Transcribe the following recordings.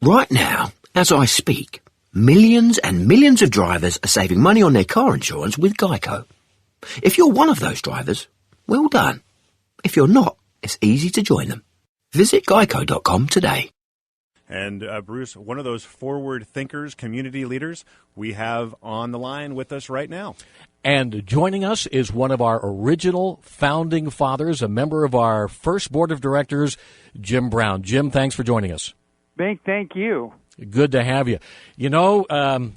Right now, as I speak, millions and millions of drivers are saving money on their car insurance with GEICO. If you're one of those drivers, well done. If you're not, it's easy to join them. Visit geico.com today. And Bruce, one of those forward thinkers, community leaders, we have on the line with us right now. And joining us is one of our original founding fathers, a member of our first board of directors, Jim Brown. Jim, thanks for joining us. Bink, thank you. Good to have you. You know,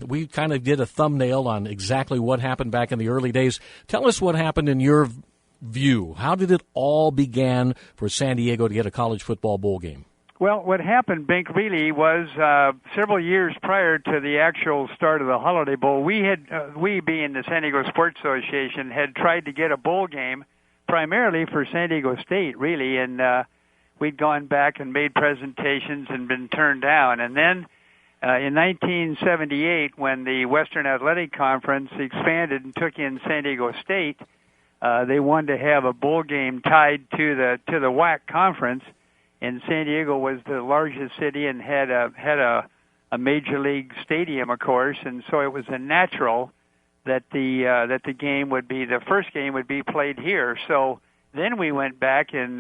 we kind of did a thumbnail on exactly what happened back in the early days. Tell us what happened in your view. How did it all begin for San Diego to get a college football bowl game? Well, what happened, Bink, really was several years prior to the actual start of the Holiday Bowl, we being the San Diego Sports Association, had tried to get a bowl game primarily for San Diego State, really, and we'd gone back and made presentations and been turned down. And then in 1978, when the Western Athletic Conference expanded and took in San Diego State, they wanted to have a bowl game tied to the WAC conference. And San Diego was the largest city and had a major league stadium, of course, and so it was a natural that the game would be the first game would be played here. So then we went back and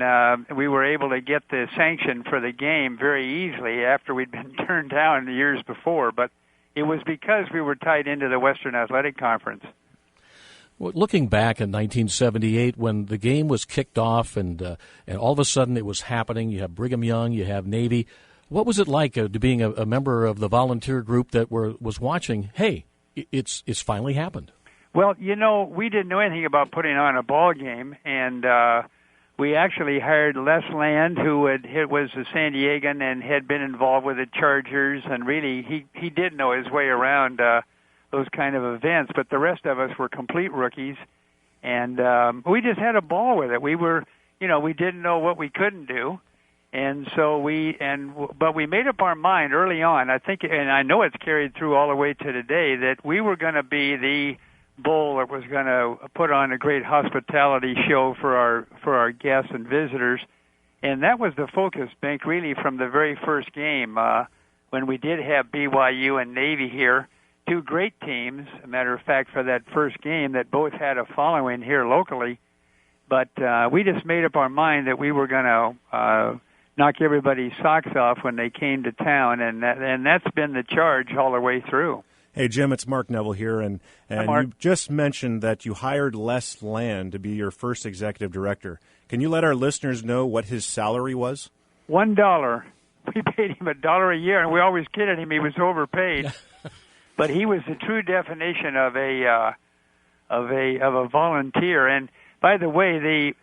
we were able to get the sanction for the game very easily after we'd been turned down the years before. But it was because we were tied into the Western Athletic Conference. Well, looking back in 1978, when the game was kicked off and all of a sudden it was happening, you have Brigham Young, you have Navy. What was it like to being a member of the volunteer group that was watching? Hey, it's finally happened. Well, you know, we didn't know anything about putting on a ball game, and we actually hired Les Land, who was a San Diegan and had been involved with the Chargers, and really he did know his way around those kind of events, but the rest of us were complete rookies, and we just had a ball with it. We were, we didn't know what we couldn't do, and so but we made up our mind early on. I think, and I know it's carried through all the way to today, that we were going to be the bowl that was going to put on a great hospitality show for our guests and visitors, and that was the focus, Bank, really from the very first game when we did have BYU and Navy here. Two great teams, a matter of fact, for that first game that both had a following here locally. But we just made up our mind that we were going to knock everybody's socks off when they came to town, and that's been the charge all the way through. Hey, Jim, it's Mark Neville here, and Mark. You just mentioned that you hired Les Land to be your first executive director. Can you let our listeners know what his salary was? $1. We paid him $1 a year, and we always kidded him he was overpaid. But he was the true definition of a volunteer. And by the way,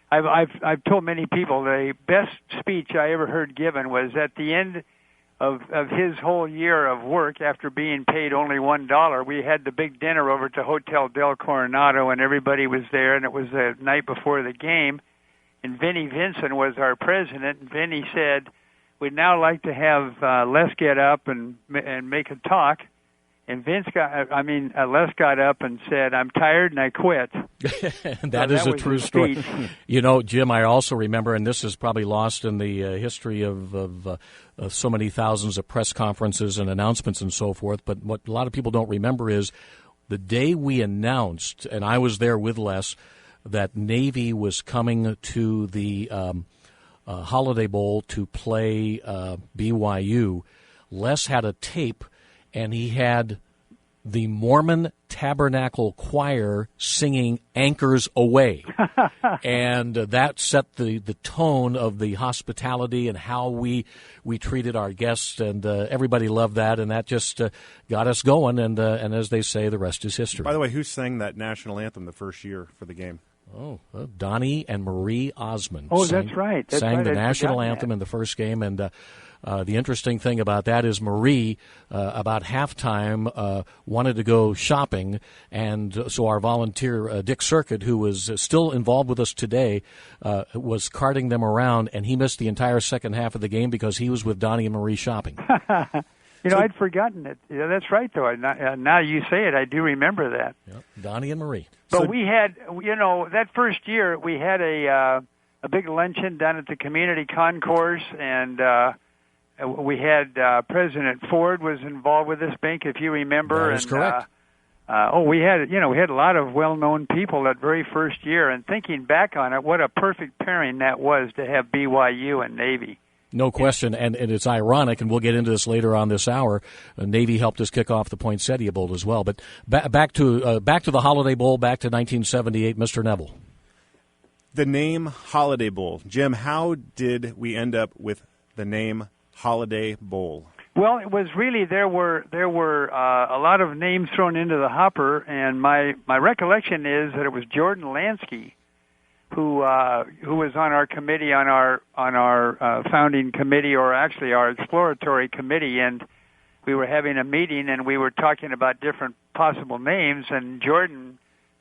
I've told many people the best speech I ever heard given was at the end of his whole year of work after being paid only $1. We had the big dinner over to Hotel Del Coronado, and everybody was there, and it was the night before the game. And Vinnie Vincent was our president, and Vinnie said, "We'd now like to have Les get up and make a talk." And Les got up and said, "I'm tired and I quit." That is a true story. Jim, I also remember, and this is probably lost in the history of so many thousands of press conferences and announcements and so forth, but what a lot of people don't remember is the day we announced, and I was there with Les, that Navy was coming to the Holiday Bowl to play BYU. Les had a tape, and he had the Mormon Tabernacle Choir singing "Anchors Aweigh." And that set the tone of the hospitality and how we treated our guests, and everybody loved that, and that just got us going, and as they say, the rest is history. By the way, who sang that national anthem the first year for the game? Oh, Donnie and Marie Osmond. Oh, that's right. Sang the national anthem in the first game, and the interesting thing about that is Marie, about halftime, wanted to go shopping, and so our volunteer, Dick Circuit, who was still involved with us today, was carting them around, and he missed the entire second half of the game because he was with Donnie and Marie shopping. I'd forgotten it. Yeah, that's right, though. Now you say it, I do remember that. Yep. Donnie and Marie. But we had, that first year, we had a big luncheon down at the community concourse, and we had President Ford was involved with this bank, if you remember. That is correct. We had a lot of well-known people that very first year. And thinking back on it, what a perfect pairing that was to have BYU and Navy. No question, and it's ironic, and we'll get into this later on this hour. Navy helped us kick off the Poinsettia Bowl as well. But back to the Holiday Bowl, back to 1978, Mr. Neville. The name Holiday Bowl. Jim, how did we end up with the name Holiday Bowl? Well, it was really there were a lot of names thrown into the hopper, and my recollection is that it was Jordan Lansky who was on our committee, on our founding committee, or actually our exploratory committee, and we were having a meeting and we were talking about different possible names, and Jordan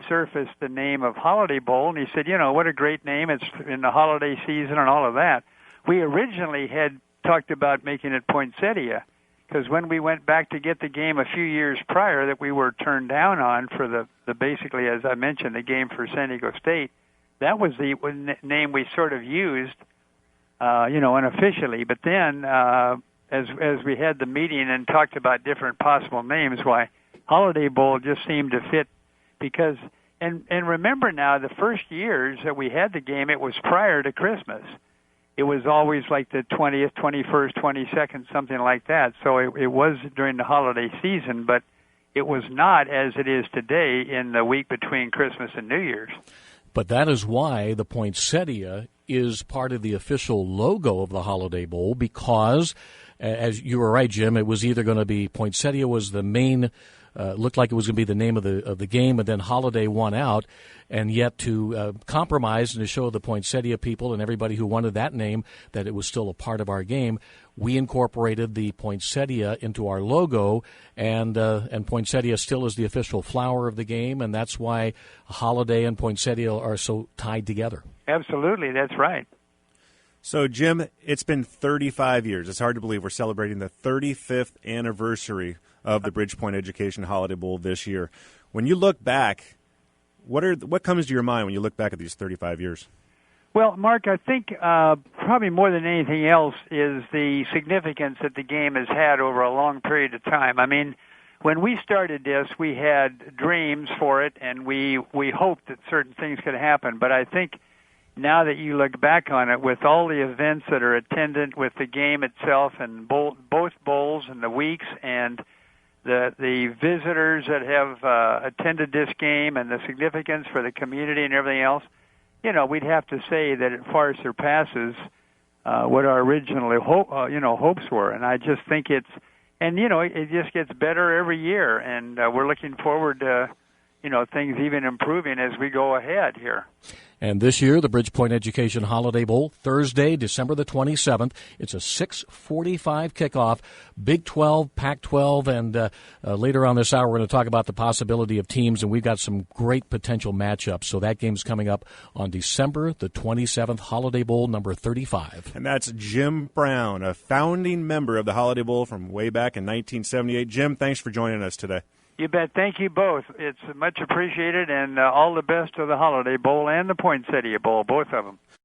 surfaced the name of Holiday Bowl, and he said, what a great name, it's in the holiday season and all of that. We originally had talked about making it Poinsettia, because when we went back to get the game a few years prior that we were turned down on for the basically, as I mentioned, the game for San Diego State, that was the name we sort of used, unofficially. But then, as we had the meeting and talked about different possible names, why Holiday Bowl just seemed to fit, because and remember now, the first years that we had the game, it was prior to Christmas. It was always like the 20th, 21st, 22nd, something like that. So it was during the holiday season, but it was not as it is today in the week between Christmas and New Year's. But that is why the poinsettia is part of the official logo of the Holiday Bowl, because, as you were right, Jim, it was either going to be poinsettia was the main, looked like it was going to be the name of the game, and then Holiday won out. And yet to compromise and to show the poinsettia people and everybody who wanted that name that it was still a part of our game, we incorporated the poinsettia into our logo, and poinsettia still is the official flower of the game, and that's why Holiday and poinsettia are so tied together. Absolutely, that's right. So, Jim, it's been 35 years. It's hard to believe we're celebrating the 35th anniversary of the Bridgepoint Education Holiday Bowl this year. When you look back, what comes to your mind when you look back at these 35 years? Well, Mark, I think probably more than anything else is the significance that the game has had over a long period of time. I mean, when we started this, we had dreams for it, and we hoped that certain things could happen. But I think now that you look back on it, with all the events that are attendant with the game itself and both bowls and the weeks and the visitors that have attended this game and the significance for the community and everything else, we'd have to say that it far surpasses what our original hopes were. And I just think it just gets better every year, and we're looking forward to things even improving as we go ahead here. And this year, the Bridgepoint Education Holiday Bowl, Thursday, December the 27th. It's a 6:45 kickoff, Big 12, Pac-12, and later on this hour, we're going to talk about the possibility of teams, and we've got some great potential matchups. So that game's coming up on December the 27th, Holiday Bowl number 35. And that's Jim Brown, a founding member of the Holiday Bowl from way back in 1978. Jim, thanks for joining us today. You bet. Thank you both. It's much appreciated, and all the best to the Holiday Bowl and the Poinsettia Bowl, both of them.